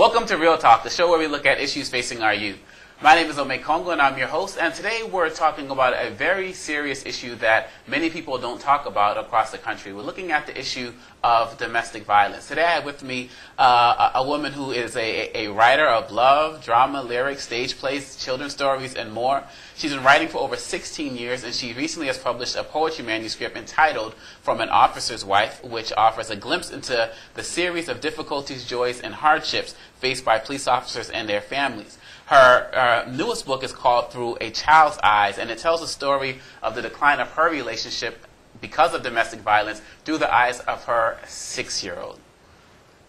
Welcome to Real Talk, the show where we look at issues facing our youth. My name is Ome Kongo and I'm your host, and today we're talking about a very serious issue that many people don't talk about across the country. We're looking at the issue of domestic violence. Today I have with me a woman who is a writer of love, drama, lyrics, stage plays, children's stories, and more. She's been writing for over 16 years, and she recently has published a poetry manuscript entitled From an Officer's Wife, which offers a glimpse into the series of difficulties, joys, and hardships faced by police officers and their families. Her newest book is called Through a Child's Eyes, and it tells the story of the decline of her relationship because of domestic violence through the eyes of her 6-year-old.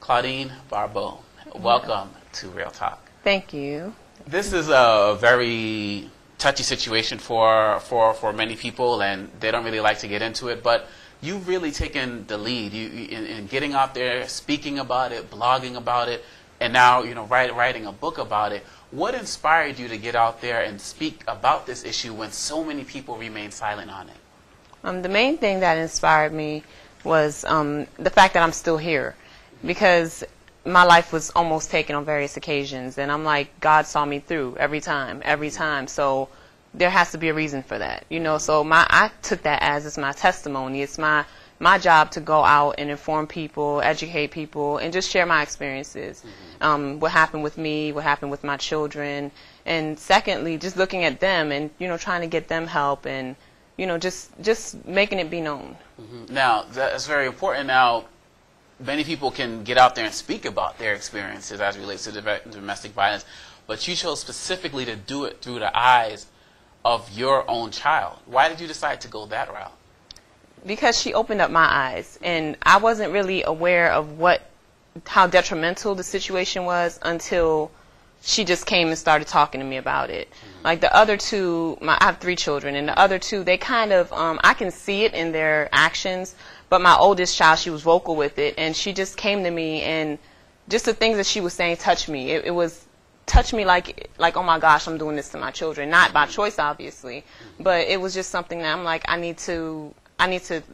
Claudine Barbot, welcome to Real Talk. Thank you. This is a very touchy situation for many people, and they don't really like to get into it, but you've really taken the lead in getting out there, speaking about it, blogging about it, and now writing a book about it. What inspired you to get out there and speak about this issue when so many people remain silent on it? The main thing that inspired me was the fact that I'm still here, because my life was almost taken on various occasions, and I'm like, God saw me through every time. So there has to be a reason for that, So I took that as it's my testimony. It's my job to go out and inform people, educate people, and just share my experiences. What happened with me, what happened with my children, and secondly, just looking at them and trying to get them help and just making it be known. Now that's very important. Now, many people can get out there and speak about their experiences as it relates to domestic violence, but you chose specifically to do it through the eyes of your own child. Why did you decide to go that route? Because she opened up my eyes, and I wasn't really aware of how detrimental the situation was until she just came and started talking to me about it. Like the other two, I have 3 children, and the other 2, they kind of, I can see it in their actions, but my oldest child, she was vocal with it, and she just came to me, and just the things that she was saying touched me. It was touched me like, oh my gosh, I'm doing this to my children. Not by choice, obviously, but it was just something that I'm like, I need to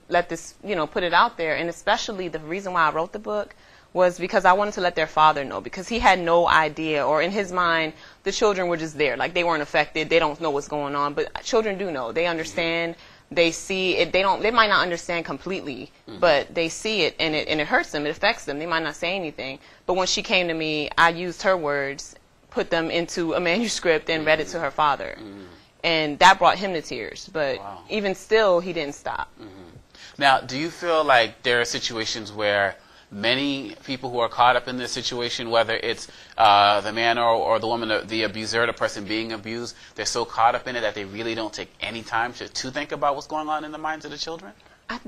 let this, put it out there. And especially the reason why I wrote the book was because I wanted to let their father know, because he had no idea, or in his mind, the children were just there. Like, they weren't affected. They don't know what's going on. But children do know. They understand. They see it. They might not understand completely, but they see it, and it hurts them. It affects them. They might not say anything. But when she came to me, I used her words, put them into a manuscript, and read it to her father. And that brought him to tears. But even still, he didn't stop. Now, do you feel like there are situations where many people who are caught up in this situation, whether it's the man or the woman, the abuser, the person being abused, they're so caught up in it that they really don't take any time to think about what's going on in the minds of the children?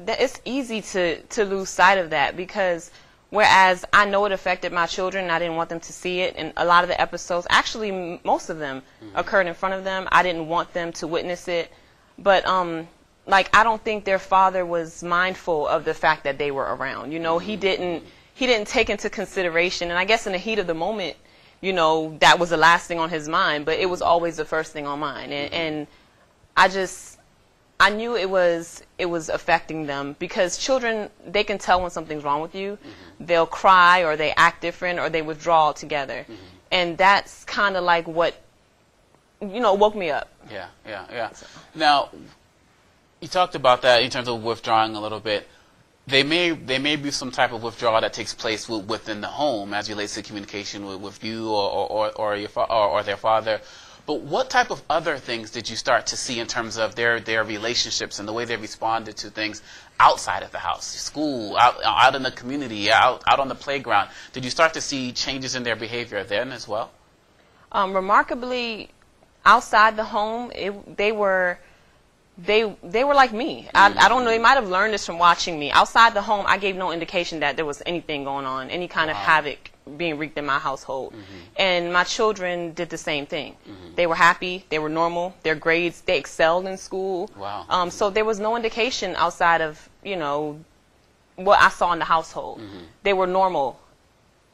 It's easy to lose sight of that, because whereas I know it affected my children and I didn't want them to see it, and a lot of the episodes, actually most of them, occurred in front of them. I didn't want them to witness it. But I don't think their father was mindful of the fact that they were around. He didn't take into consideration, and I guess in the heat of the moment, that was the last thing on his mind, but it was always the first thing on mine. And I knew it was affecting them, because children, they can tell when something's wrong with you. They'll cry, or they act different, or they withdraw altogether. And that's kind of like what, woke me up. Yeah. So. Now, you talked about that in terms of withdrawing a little bit. There may be some type of withdrawal that takes place within the home as relates to communication with you or their father. But what type of other things did you start to see in terms of their relationships and the way they responded to things outside of the house, school, out in the community, out on the playground? Did you start to see changes in their behavior then as well? Remarkably, outside the home, they were like me. I don't know, they might have learned this from watching me. Outside the home, I gave no indication that there was anything going on, any kind of havoc being wreaked in my household. And my children did the same thing. They were happy, they were normal, their grades, they excelled in school. So there was no indication outside of, what I saw in the household. They were normal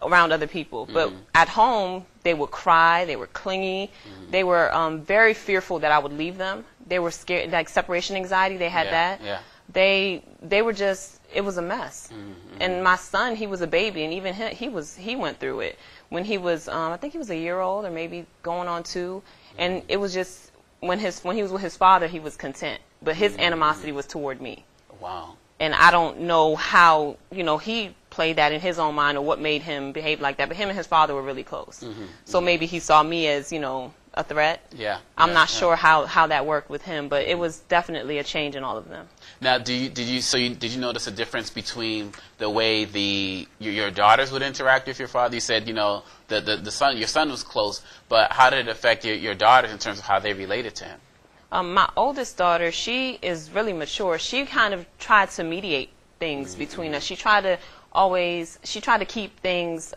around other people. But at home, they would cry, they were clingy, they were very fearful that I would leave them. They were scared, like separation anxiety, they had that. They were just, it was a mess. And my son, he was a baby, and even he went through it when he was I think he was a year old or maybe going on 2, and it was just when he was with his father, he was content, but his animosity was toward me. Wow. And I don't know how, he played that in his own mind or what made him behave like that. But him and his father were really close. So maybe he saw me as, a threat. Yeah. I'm not sure how that worked with him, but it was definitely a change in all of them. Now, did you notice a difference between the way your daughters would interact with your father? You said, your son was close, but how did it affect your daughters in terms of how they related to him? My oldest daughter, she is really mature. She kind of tried to mediate things between us. She tried to keep things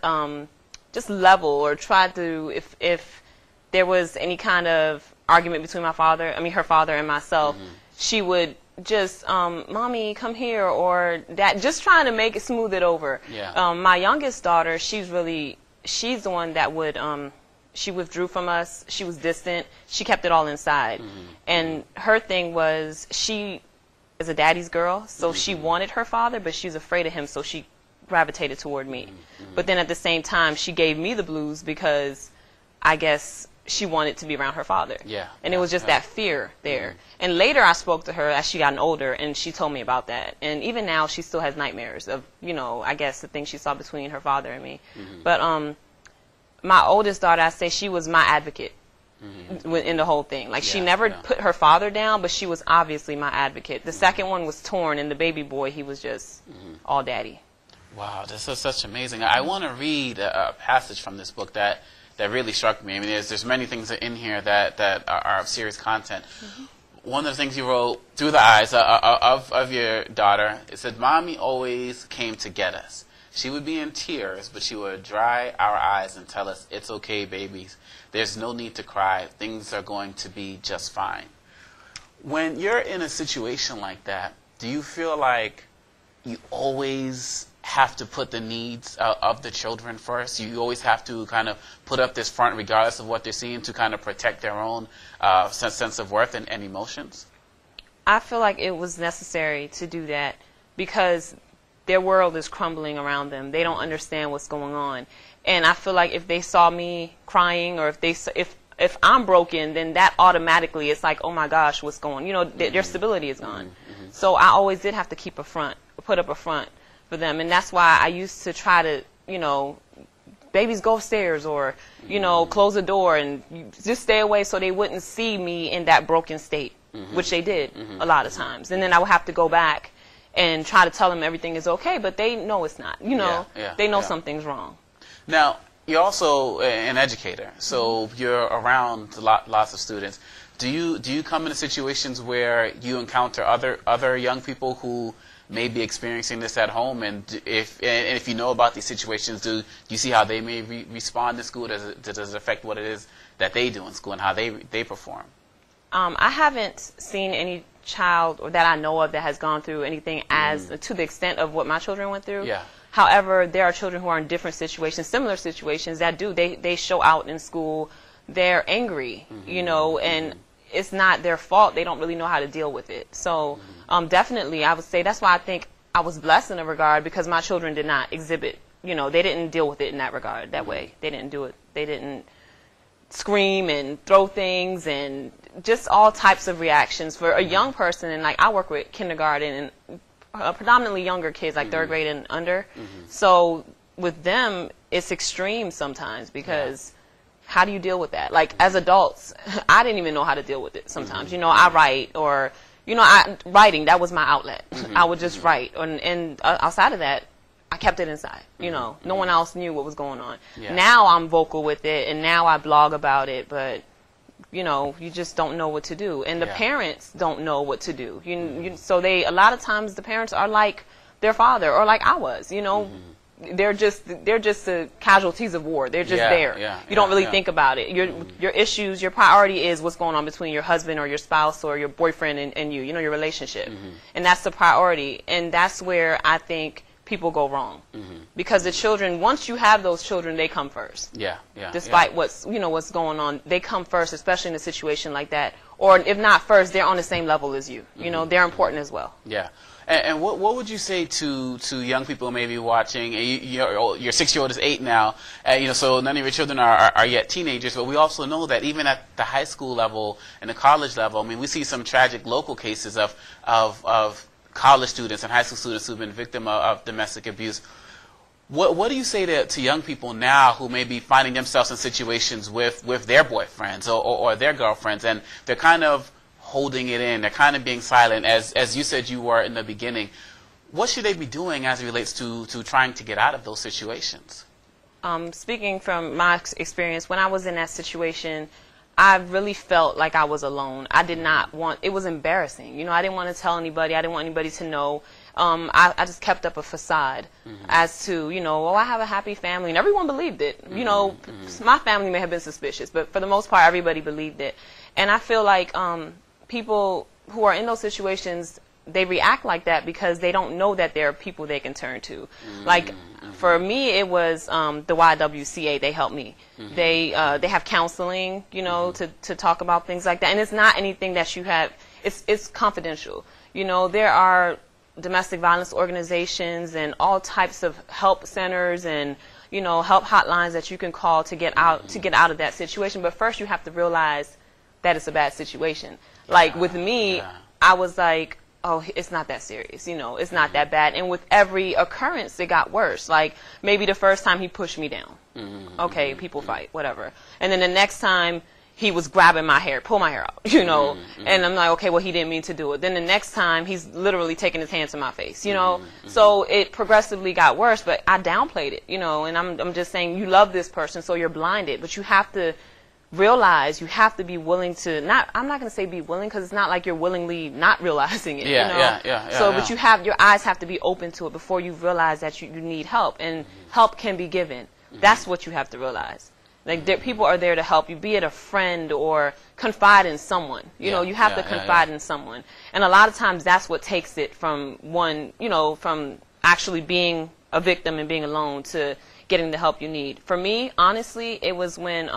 just level, or tried to, if there was any kind of argument between her father and myself, she would just, Mommy, come here, or that, just trying to make it, smooth it over. Yeah. My youngest daughter, she's the one that would, she withdrew from us. She was distant. She kept it all inside. And her thing was, she is a daddy's girl, so she wanted her father, but she was afraid of him, so she gravitated toward me. But then at the same time, she gave me the blues because I guess she wanted to be around her father. Yeah. And it was just that fear there. And later I spoke to her as she gotten older, and she told me about that. And even now, she still has nightmares of, I guess the thing she saw between her father and me. But my oldest daughter, I say she was my advocate in the whole thing. Like, she never put her father down, but she was obviously my advocate. The second one was torn, and the baby boy, he was just all daddy. Wow, this is such amazing. I want to read a passage from this book that really struck me. I mean, there's many things in here that are of serious content. One of the things you wrote through the eyes of your daughter, it said, "Mommy always came to get us. She would be in tears, but she would dry our eyes and tell us, 'It's okay, babies. There's no need to cry. Things are going to be just fine.'" When you're in a situation like that, do you feel like you always have to put the needs of the children first? You always have to kind of put up this front regardless of what they're seeing to kind of protect their own sense of worth and emotions? I feel like it was necessary to do that because their world is crumbling around them. They don't understand what's going on. And I feel like if they saw me crying, or if I'm broken, then that automatically, it's like, oh my gosh, what's going on? Their stability is gone. So I always did have to put up a front for them. And that's why I used to try to, babies go upstairs, or, close the door and just stay away so they wouldn't see me in that broken state, which they did a lot of times. And then I would have to go back and try to tell them everything is okay, but they know it's not. They know something's wrong. Now, you're also an educator, so you're around lots of students. Do you come into situations where you encounter other young people who may be experiencing this at home, and if you know about these situations, do you see how they may respond in school? Does it affect what it is that they do in school and how they perform? I haven't seen any child or that I know of that has gone through anything as to the extent of what my children went through. Yeah. However, there are children who are in different situations, similar situations, that they show out in school. They're angry, and it's not their fault. They don't really know how to deal with it. So definitely, I would say that's why I think I was blessed in a regard, because my children did not exhibit, they didn't deal with it in that regard, that way. They didn't do it. They didn't scream and throw things and just all types of reactions. For a young person, and like I work with kindergarten and predominantly younger kids, like third grade and under. So with them, it's extreme sometimes, because how do you deal with that? Like, as adults, I didn't even know how to deal with it sometimes. I write, or, writing, that was my outlet. I would just write. And outside of that, I kept it inside. No one else knew what was going on. Yeah. Now I'm vocal with it, and now I blog about it, but you just don't know what to do, and the parents don't know what to do. So a lot of times the parents are like their father, or like I was. They're just the casualties of war. They're just there. You don't really think about it. Your issues, your priority is what's going on between your husband or your spouse or your boyfriend and you. Your relationship, and that's the priority. And that's where I think people go wrong. Because the children, once you have those children, they come first. Despite what's going on, they come first, especially in a situation like that. Or if not first, they're on the same level as you. They're important as well. Yeah. And what would you say to young people maybe watching? Your 6-year-old is 8 now, so none of your children are yet teenagers. But we also know that even at the high school level and the college level, I mean, we see some tragic local cases of college students and high school students who've been victim of domestic abuse. What do you say to young people now who may be finding themselves in situations with their boyfriends or their girlfriends, and they're kind of holding it in, they're kind of being silent, as you said you were in the beginning? What should they be doing as it relates to trying to get out of those situations? Speaking from my experience, when I was in that situation, I really felt like I was alone. I did not want, it was embarrassing. I didn't want to tell anybody. I didn't want anybody to know. I just kept up a facade as to, I have a happy family, and everyone believed it. My family may have been suspicious, but for the most part, everybody believed it. And I feel like people who are in those situations, they react like that because they don't know that there are people they can turn to. Like, for me, it was the YWCA. They helped me. They have counseling, to talk about things like that. And it's not anything that you have. It's confidential. There are domestic violence organizations and all types of help centers and help hotlines that you can call to get out of that situation. But first, you have to realize that it's a bad situation. Like with me, I was like, oh, it's not that serious, it's not that bad. And with every occurrence, it got worse. Like maybe the first time he pushed me down. Okay, people fight, whatever. And then the next time he was grabbing my hair, pull my hair out, and I'm like, okay, well, he didn't mean to do it. Then the next time he's literally taking his hands to my face, So it progressively got worse, but I downplayed it, and I'm just saying, you love this person, so you're blinded, but you have to realize, you have to be willing to I'm not going to say be willing, because it's not like you're willingly not realizing it. But your eyes have to be open to it before you realize that you need help, and help can be given. That's what you have to realize. Like people are there to help you, be it a friend or confide in someone. You have to confide in someone, and a lot of times that's what takes it from from actually being a victim and being alone to getting the help you need. For me, honestly, it was when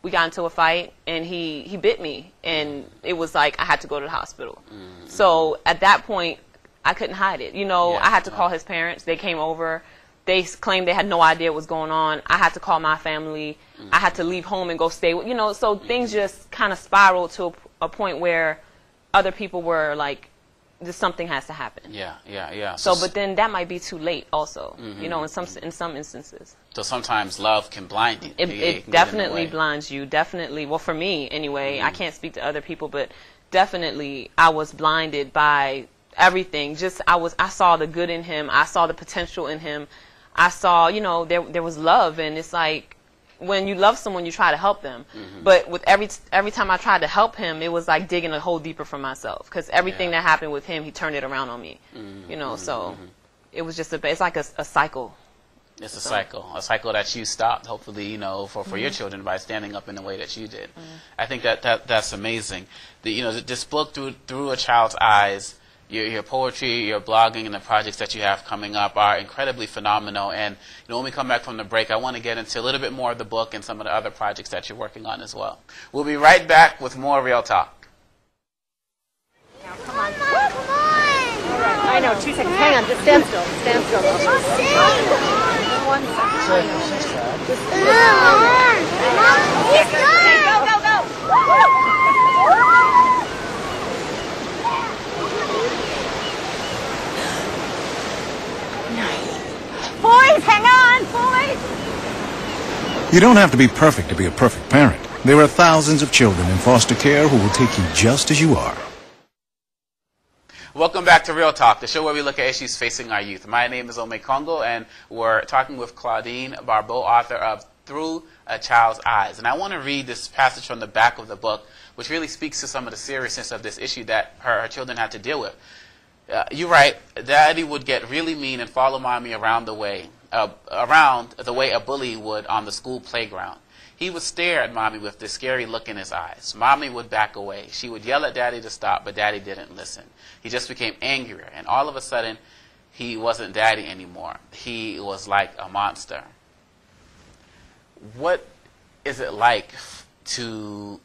we got into a fight and he bit me, and it was like I had to go to the hospital. So at that point, I couldn't hide it. I had to call his parents. They came over. They claimed they had no idea what was going on. I had to call my family. I had to leave home and go stay with, so things just kind of spiraled to a point where other people were like, something has to happen. So, but then that might be too late also, in some instances. So sometimes love can blind you. It definitely blinds you. Definitely. Well, for me anyway, I can't speak to other people, but definitely I was blinded by everything. I saw the good in him. I saw the potential in him. I saw, there was love, and it's like when you love someone, you try to help them. But with every time I tried to help him, it was like digging a hole deeper for myself, because everything that happened with him, he turned it around on me. So it was just it's like a cycle. It's a cycle that you stopped, hopefully, for your children by standing up in the way that you did. I think that's amazing. This book, through a child's eyes, your poetry, your blogging, and the projects that you have coming up are incredibly phenomenal. And when we come back from the break, I want to get into a little bit more of the book and some of the other projects that you're working on as well. We'll be right back with more Real Talk. Now, come on. Come on. All right. I know, 2 seconds. Hang on, just stand still. Stand still. 1 second. Just stand still. Go. Boys, hang on, boys! You don't have to be perfect to be a perfect parent. There are thousands of children in foster care who will take you just as you are. Welcome back to Real Talk, the show where we look at issues facing our youth. My name is Ome Congo, and we're talking with Claudine Barbot, author of Through a Child's Eyes. And I want to read this passage from the back of the book, which really speaks to some of the seriousness of this issue that her children had to deal with. You write, Daddy would get really mean and follow Mommy around the way a bully would on the school playground. He would stare at Mommy with this scary look in his eyes. Mommy would back away. She would yell at Daddy to stop, but Daddy didn't listen. He just became angrier, and all of a sudden, he wasn't daddy anymore. He was like a monster. What is it like to